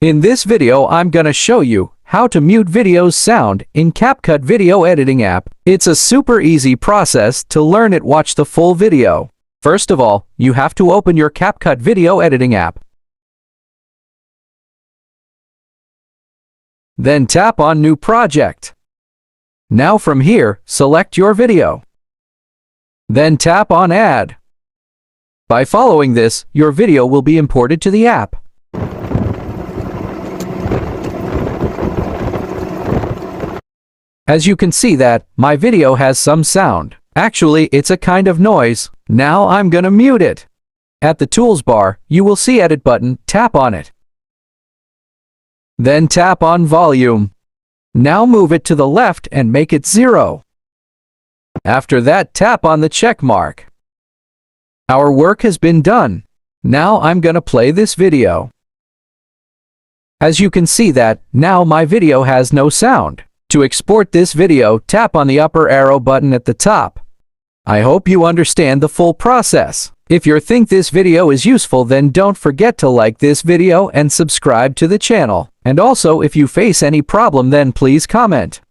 In this video I'm gonna show you how to mute video's sound in CapCut video editing app. It's a super easy process to learn it. Watch the full video. First of all, you have to open your CapCut video editing app. Then tap on New Project. Now from here, select your video. Then tap on Add. By following this, your video will be imported to the app. As you can see that, my video has some sound. Actually, it's a kind of noise. Now I'm gonna mute it. At the tools bar, you will see Edit button, tap on it. Then tap on Volume. Now move it to the left and make it 0. After that, tap on the check mark. Our work has been done. Now I'm gonna play this video. As you can see that, now my video has no sound. To export this video, tap on the upper arrow button at the top. I hope you understand the full process. If you think this video is useful, then don't forget to like this video and subscribe to the channel. And also, if you face any problem, then please comment.